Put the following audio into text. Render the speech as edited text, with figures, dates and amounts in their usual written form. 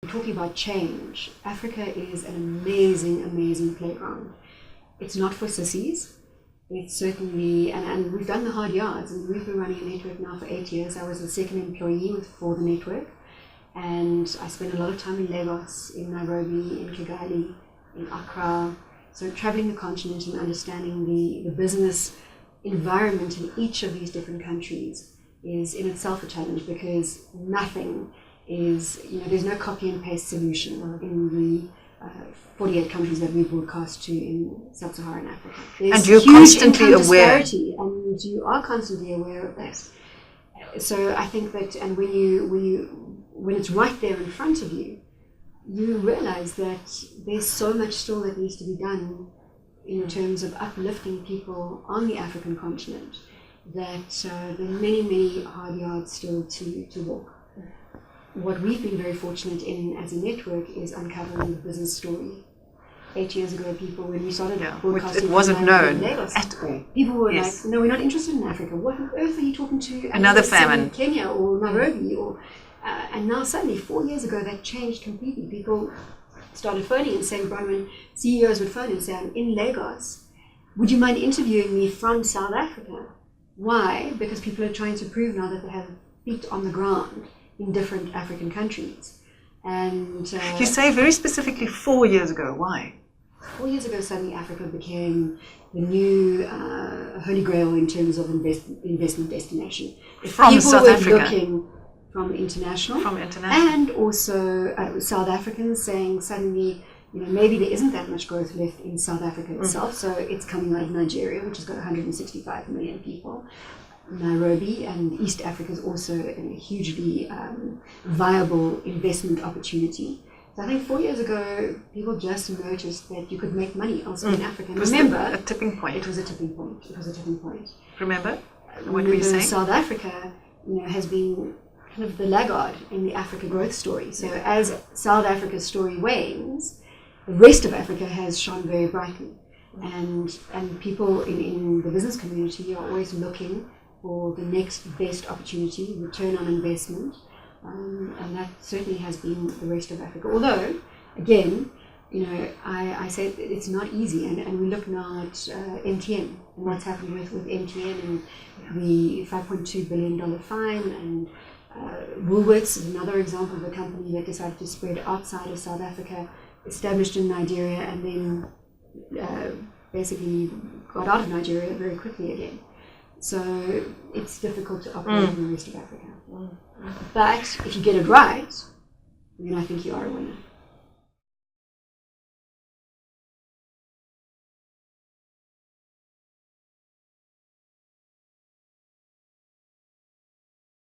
talking about change, Africa is an amazing, amazing playground. It's not for sissies. It's certainly, and we've done the hard yards, and we've been running a network now for 8 years. I was the second employee for the network, and I spent a lot of time in Lagos, in Nairobi, in Kigali, in Accra. So traveling the continent and understanding the business environment in each of these different countries is in itself a challenge, because nothing is, there's no copy and paste solution in the 48 countries that we broadcast to in sub-Saharan Africa. There's and you're huge constantly aware. And you are constantly aware of that. So I think that, and when it's right there in front of you, you realize that there's so much still that needs to be done in terms of uplifting people on the African continent, that there are many, many hard yards still to walk. What we've been very fortunate in as a network is uncovering the business story. 8 years ago, when we started broadcasting, it wasn't known Lagos, at all. People were like, no, we're not interested in Africa. What on earth are you talking to? Another famine. Kenya or Nairobi. And now suddenly, 4 years ago, that changed completely. People started phoning and saying, Bronwyn, CEOs would phone and say, I'm in Lagos. Would you mind interviewing me from South Africa? Why? Because people are trying to prove now that they have feet on the ground in different African countries. And you say very specifically 4 years ago. Why? 4 years ago, suddenly Africa became the new Holy Grail in terms of investment destination. From South Africa. Looking from international. And also South Africans saying suddenly, maybe there isn't that much growth left in South Africa itself, so it's coming out of Nigeria, which has got 165 million people. Nairobi and East Africa is also a hugely viable investment opportunity. So I think 4 years ago, people just noticed that you could make money also in Africa. And remember, a tipping point. It was a tipping point. Remember what were you saying? South Africa, has been kind of the laggard in the Africa growth story. So as South Africa's story wanes, the rest of Africa has shone very brightly. And people in the business community are always looking for the next best opportunity, return on investment, and that certainly has been the rest of Africa. Although, again, I say it's not easy, and we look now at MTN and what's happened with MTN and the $5.2 billion fine, and Woolworths is another example of a company that decided to spread outside of South Africa, established in Nigeria, and then basically got out of Nigeria very quickly again. So it's difficult to operate in the rest of Africa. But if you get it right, then I think you are a winner.